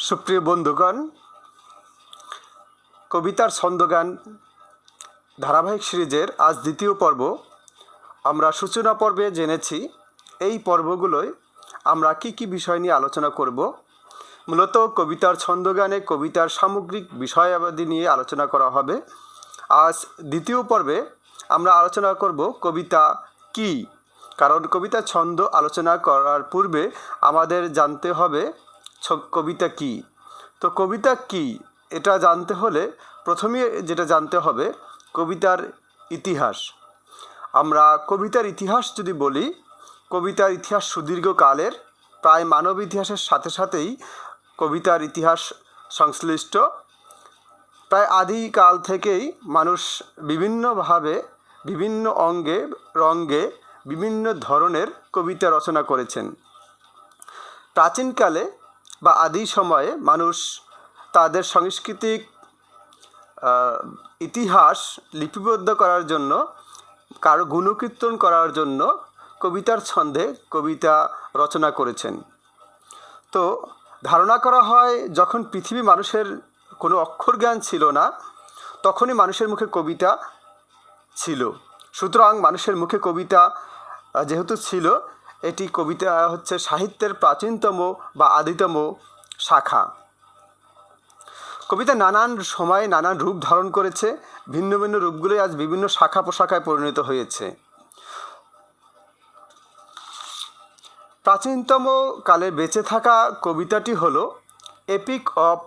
সুপ্রিয় বন্ধুগণ, কবিতার ছন্দগান ধারাবাহিক সিরিজের আজ দ্বিতীয় পর্ব। আমরা সূচনা পর্বে জেনেছি এই পর্বগুলোয় আমরা কি বিষয় নিয়ে আলোচনা করব। মূলত কবিতার ছন্দগানে কবিতার সামগ্রিক বিষয়াবলী নিয়ে আলোচনা করা হবে। আজ দ্বিতীয় পর্বে আমরা আলোচনা করব কবিতা কি। কারণ কবিতার ছন্দ আলোচনা করার পূর্বে আমাদের জানতে হবে কবিতা কি। তো কবিতা কি এটা জানতে হলে প্রথমে যেটা জানতে হবে কবিতার ইতিহাস। আমরা কবিতার ইতিহাস যদি বলি, কবিতার ইতিহাস সুদীর্ঘকালের, প্রায় মানব ইতিহাসের সাথে সাথেই কবিতার ইতিহাস সংশ্লিষ্ট। প্রায় আদিকাল থেকেই মানুষ বিভিন্নভাবে বিভিন্ন অঙ্গে রঙ্গে বিভিন্ন ধরনের কবিতা রচনা করেছেন। প্রাচীনকালে বা আদি সময়ে মানুষ তাদের সাংস্কৃতিক ইতিহাস লিপিবদ্ধ করার জন্য, কারো গুণকীর্তন করার জন্য কবিতার ছন্দে কবিতা রচনা করেছেন। তো ধারণা করা হয় যখন পৃথিবী মানুষের কোনো অক্ষর জ্ঞান ছিল না, তখনই মানুষের মুখে কবিতা ছিল। সুতরাং মানুষের মুখে কবিতা যেহেতু ছিল, এটি কবিতা হচ্ছে সাহিত্যের প্রাচীনতম বা আদিতম শাখা। কবিতা নানান সময়ে নানান রূপ ধারণ করেছে। ভিন্ন ভিন্ন রূপগুলোই আজ বিভিন্ন শাখা প্রশাখায় পরিণত হয়েছে। প্রাচীনতম কালে বেঁচে থাকা কবিতাটি হলো এপিক অফ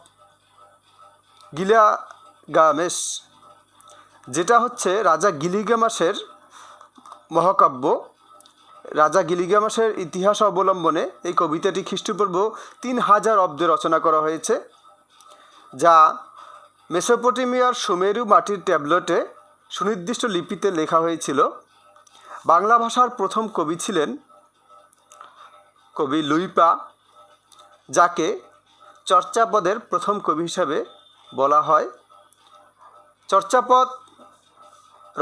গিলগামেশ, যেটা হচ্ছে রাজা গিলগামেশের মহাকাব্য। রাজা গিলগামেশের ইতিহাস অবলম্বনে এই কবিতাটি খ্রিস্টপূর্ব 3000 অব্দে রচনা করা হয়েছে, যা মেসোপটেমিয়ার সুমেরু মাটির ট্যাবলেটে সুনির্দিষ্ট লিপিতে লেখা হয়েছিল। বাংলা ভাষার প্রথম কবি ছিলেন কবি লুইপা, যাকে চর্যাপদের প্রথম কবি হিসাবে বলা হয়। চর্যাপদ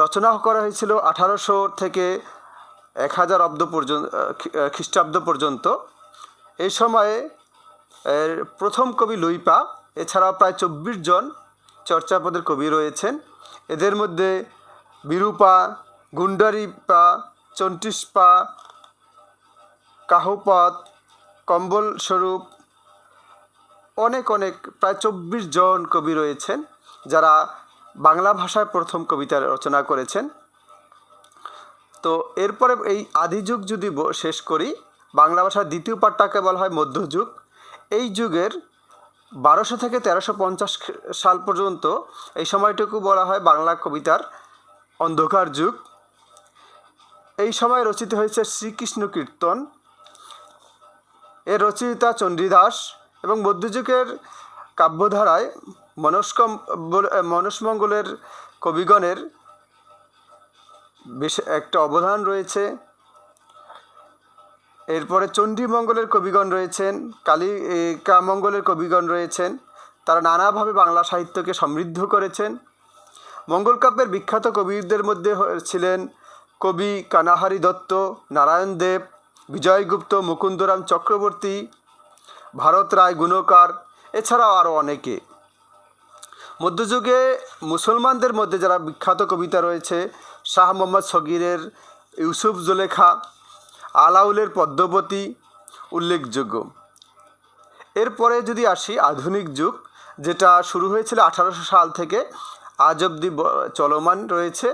রচনা করা হয়েছিল 1800 থেকে 1000 অব্দ পর্যন্ত, খ্রিস্টাব্দ পর্যন্ত। এই সময়ে প্রথম কবি লুইপা, এছাড়াও প্রায় 24 জন চর্যাপদের কবি রয়েছেন। এদের মধ্যে বিরূপা, গুণ্ডারিপা, চন্টিষ্পা, কাহপদ, কম্বলস্বরূপ, অনেক প্রায় 24 জন কবি রয়েছেন যারা বাংলা ভাষায় প্রথম কবিতা রচনা করেছেন। তো এরপরে এই আদিযুগ যদি শেষ করি, বাংলা ভাষার দ্বিতীয় পাঠটাকে বলা হয় মধ্যযুগ। এই যুগের 1200 থেকে 1350 সাল পর্যন্ত এই সময়টুকু বলা হয় বাংলা কবিতার অন্ধকার যুগ। এই সময় রচিত হয়েছে শ্রীকৃষ্ণ কীর্তন, এর রচয়িতা চণ্ডীদাস। এবং মধ্যযুগের কাব্যধারায় মনসমঙ্গলের কবিগণের বেশ একটা অবদান রয়েছে। এরপরে চণ্ডীমঙ্গলের কবিগণ রয়েছেন, কালিকামঙ্গলের কবিগণ রয়েছেন। তারা নানাভাবে বাংলা সাহিত্যকে সমৃদ্ধ করেছেন। মঙ্গল কাব্যের বিখ্যাত কবিদের মধ্যে ছিলেন কবি কানাহারি দত্ত, নারায়ণ দেব, বিজয়গুপ্ত, মুকুন্দরাম চক্রবর্তী, ভারত রায় গুণকার, এছাড়াও আরও অনেকে। মধ্যযুগে মুসলমানদের মধ্যে যারা বিখ্যাত কবিতা রয়েছে, শাহ মোহাম্মদ সগিরের ইউসুফ জুলেখা, আলাউলের পদ্মবতী উল্লেখযোগ্য। এরপরে যদি আসি আধুনিক যুগ, যেটা শুরু হয়েছিল 1800 সাল থেকে আজ অবধি চলমান রয়েছে,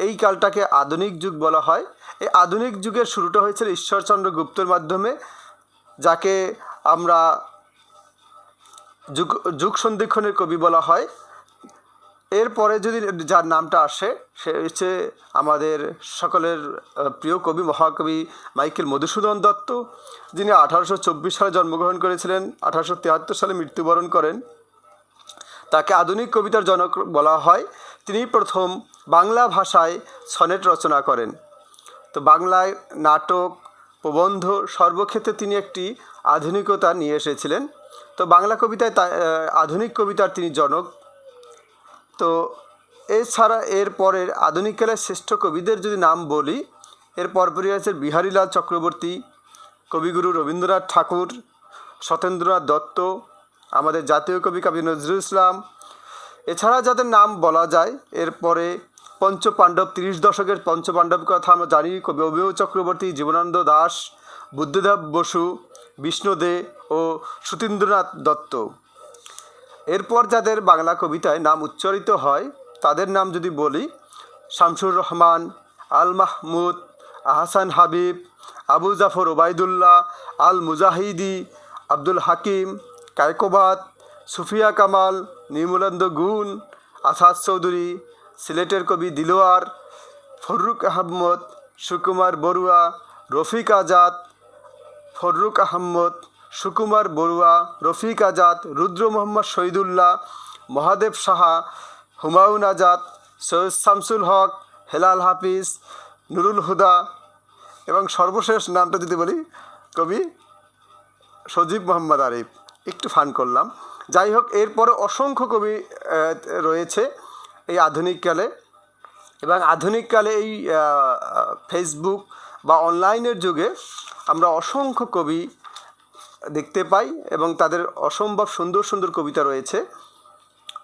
এই কালটাকে আধুনিক যুগ বলা হয়। এই আধুনিক যুগের শুরুটা হয়েছিল ঈশ্বরচন্দ্র গুপ্তের মাধ্যমে, যাকে আমরা যুগ সন্ধিক্ষণের কবি বলা হয়। এরপরে যদি যার নামটা আসে, সে হচ্ছে আমাদের সকলের প্রিয় কবি মহাকবি মাইকেল মধুসূদন দত্ত, যিনি 1824 সালে জন্মগ্রহণ করেছিলেন, 1873 সালে মৃত্যুবরণ করেন। তাকে আধুনিক কবিতার জনক বলা হয়। তিনি প্রথম বাংলা ভাষায় সনেট রচনা করেন। তো বাংলায় নাটক, প্রবন্ধ সর্বক্ষেত্রে তিনি একটি আধুনিকতা নিয়ে এসেছিলেন। তো বাংলা কবিতায় আধুনিক কবিতার তিনি জনক। তো এছাড়া এর পরের আধুনিককালের শ্রেষ্ঠ কবিদের যদি নাম বলি, এর পরপরই আছে বিহারীলাল চক্রবর্তী, কবিগুরু রবীন্দ্রনাথ ঠাকুর, সত্যেন্দ্রনাথ দত্ত, আমাদের জাতীয় কবি কাজী নজরুল ইসলাম। এছাড়া যাদের নাম বলা যায় এরপরে পঞ্চপাণ্ডব, 30 দশকের পঞ্চপাণ্ডবের কথা আমরা জানি, কবি অভিনব চক্রবর্তী, জীবনানন্দ দাশ, বুদ্ধদেব বসু, বিষ্ণু দে ও সুতীন্দ্রনাথ দত্ত। এরপর যাদের বাংলা কবিতায় নাম উচ্চারিত হয় তাদের নাম যদি বলি, শামসুর রহমান, আল মাহমুদ, আহসান হাবিব, আবু জাফর ওবায়দুল্লাহ, আল মুজাহিদি, আব্দুল হাকিম, কায়কোবাদ, সুফিয়া কামাল, নির্মলেন্দু গুণ, আসাদ চৌধুরী, সিলেটের কবি দিলওয়ার, ফররুক আহমদ, সুকুমার বড়ুয়া, রফিক আজাদ, ফররুক আহমদ, সুকুমার বড়ুয়া, রফিক আজাদ, রুদ্র মোহাম্মদ শহীদুল্লাহ, মহাদেব সাহা, হুমায়ুন আজাদ, সৈয়দ শামসুল হক, হেলাল হাফিজ, নুরুল হুদা এবং সর্বশেষ নামটা যদি বলি কবি সজীব মোহাম্মদ আরিফ। একটু ফান করলাম। যাই হোক, এরপরে অসংখ্য কবি রয়েছে এই আধুনিককালে, এবং আধুনিককালে এই ফেসবুক বা অনলাইনের যুগে আমরা অসংখ্য কবি দেখতে পাই এবং তাদের অসম্ভব সুন্দর সুন্দর কবিতা রয়েছে।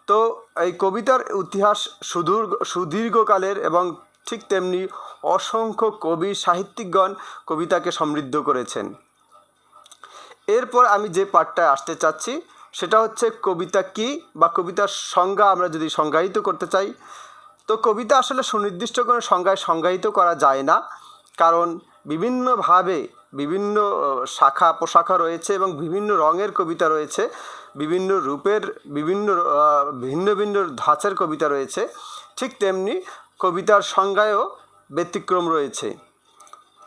তো এই কবিতার ইতিহাস সুদীর্ঘকালের এবং ঠিক তেমনি অসংখ্য কবি সাহিত্যিকগণ কবিতাকে সমৃদ্ধ করেছেন। এরপর আমি যে পার্টটায় আসতে চাচ্ছি সেটা হচ্ছে কবিতা কি বা কবিতার সংজ্ঞা আমরা যদি সংজ্ঞায়িত করতে চাই, তো কবিতা আসলে সুনির্দিষ্ট কোনো সংজ্ঞায় সংজ্ঞায়িত করা যায় না, কারণ বিভিন্নভাবে বিভিন্ন শাখা প্রশাখা রয়েছে এবং বিভিন্ন রঙের কবিতা রয়েছে, বিভিন্ন রূপের বিভিন্ন ভিন্ন ভিন্ন ধাঁচের কবিতা রয়েছে। ঠিক তেমনি কবিতার সংজ্ঞায়ও ব্যতিক্রম রয়েছে।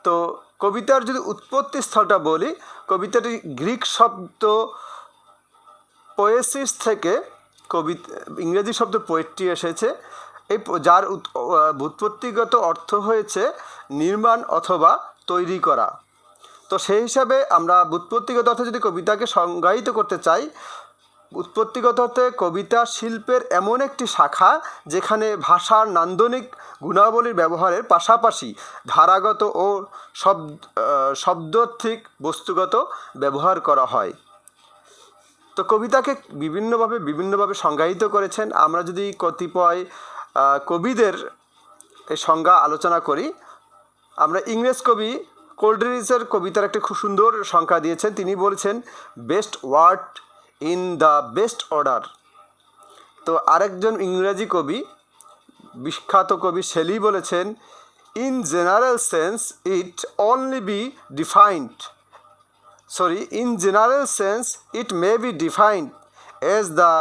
তো কবিতার যদি উৎপত্তি স্থলটা বলি, কবিতাটি গ্রিক শব্দ পোয়েসিস থেকে ইংরেজি শব্দ পোয়েট্রি এসেছে, এই যার ব্যুৎপত্তিগত অর্থ হয়েছে নির্মাণ অথবা তৈরি করা। তো সেই হিসাবে আমরা ব্যুৎপত্তিগত অর্থে যদি কবিতাকে সংজ্ঞায়িত করতে চাই, উৎপত্তিগত অর্থে কবিতা শিল্পের এমন একটি শাখা যেখানে ভাষার নান্দনিক গুণাবলীর ব্যবহারের পাশাপাশি ধারাগত ও শব্দার্থিক বস্তুগত ব্যবহার করা হয়। তো কবিতাকে বিভিন্নভাবে সংজ্ঞায়িত করেছেন। আমরা যদি কতিপয় কবিদের এই সংজ্ঞা আলোচনা করি, আমরা ইংরেজ কবি কোল্ডরিজের কবিতার একটি খুব সুন্দর সংজ্ঞা দিয়েছেন। তিনি বলেছেন best word in the best order. তো আরেকজন ইংরেজি কবি, বিখ্যাত কবি শেলি বলেছেন in general sense it only be defined in general sense it may be defined as the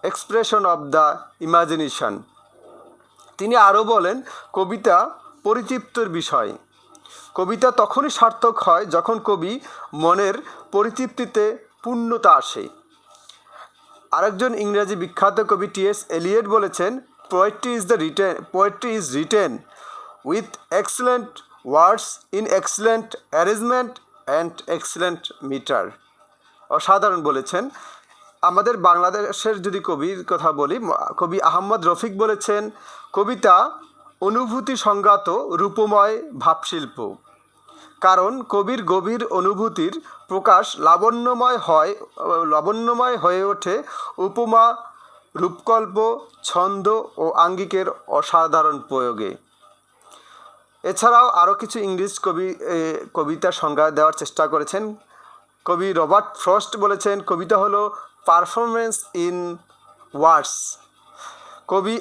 expression of the imagination. তিনি আরও বলেন কবিতা পরিতৃপ্তির বিষয়। কবিতা তখনই সার্থক হয় যখন কবি মনের পরিতৃপ্তিতে পূর্ণতা আসে। আরেকজন ইংরেজি বিখ্যাত কবি টি.এস. এলিয়ট বলেছেন poetry is written with excellent words in excellent arrangement and excellent metre. অসাধারণ বলেছেন। আমাদের বাংলাদেশের যদি কবির কথা বলি, কবি আহমদ রফিক বলেছেন কবিতা অনুভূতি সংজ্ঞাত রূপময় ভাবশিল্প, কারণ কবির গভীর অনুভূতির প্রকাশ লাবণ্যময় হয়ে ওঠে উপমা, রূপকল্প, ছন্দ ও আঙ্গিকের অসাধারণ প্রয়োগে। এছাড়াও আরও কিছু ইংলিশ কবি কবিতার সংজ্ঞা দেওয়ার চেষ্টা করেছেন। কবি রবার্ট ফ্রস্ট বলেছেন কবিতা হলো পারফরমেন্স ইন ওয়ার্ডস। কবি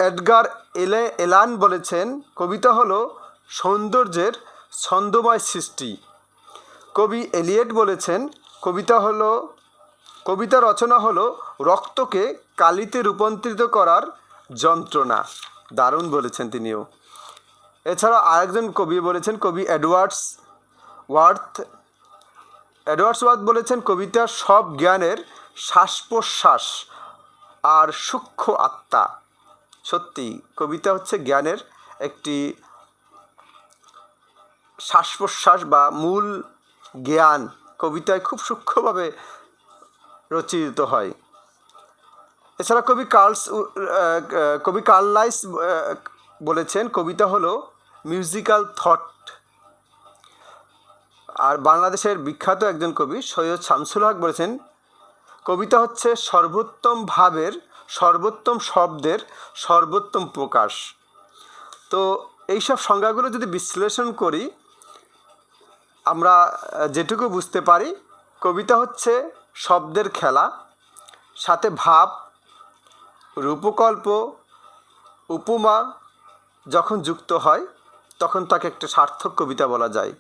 এডগার এলান বলেছেন কবিতা হলো সৌন্দর্যের ছন্দময় সৃষ্টি। কবি এলিয়ট বলেছেন কবিতা রচনা হলো রক্তকে কালিতে রূপান্তরিত করার যন্ত্রণা। দারুণ বলেছেন তিনিও। এছাড়া আরেকজন কবি বলেছেন কবি এডওয়ার্ডস ওয়ার্থ বলেছেন কবিতা সব জ্ঞানের শ্বাস প্রশ্বাস আর সূক্ষ্ম আত্মা। সত্যি কবিতা হচ্ছে জ্ঞানের একটি শ্বাস প্রশ্বাস বা মূল জ্ঞান কবিতায় খুব সূক্ষ্মভাবে রচিত হয়। এছাড়া কবি কার্লাইস বলেছেন কবিতা হলো মিউজিক্যাল থট। আর বাংলাদেশের বিখ্যাত একজন কবি সৈয়দ শামসুল হক বলেছেন কবিতা হচ্ছে সর্বোত্তম ভাবের, সর্বোত্তম শব্দের সর্বোত্তম প্রকাশ। তো এইসব সংজ্ঞাগুলো যদি বিশ্লেষণ করি, আমরা যেটুকু বুঝতে পারি, কবিতা হচ্ছে শব্দের খেলা, সাথে ভাব, রূপকল্প, উপমা যখন যুক্ত হয় তখন তাকে একটা সার্থক কবিতা বলা যায়।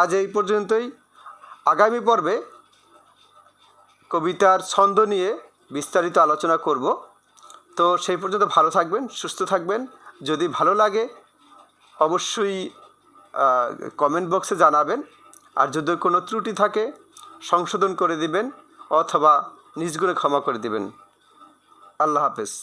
আজ এই পর্যন্তই। আগামী পর্বে কবিতার ছন্দ নিয়ে বিস্তারিত আলোচনা করব। তো সেই পর্যন্ত ভালো থাকবেন, সুস্থ থাকবেন। যদি ভালো লাগে অবশ্যই কমেন্ট বক্সে জানাবেন, আর যদি কোনো ত্রুটি থাকে সংশোধন করে দিবেন অথবা নিজ গুণে ক্ষমা করে দিবেন। আল্লাহ হাফেজ।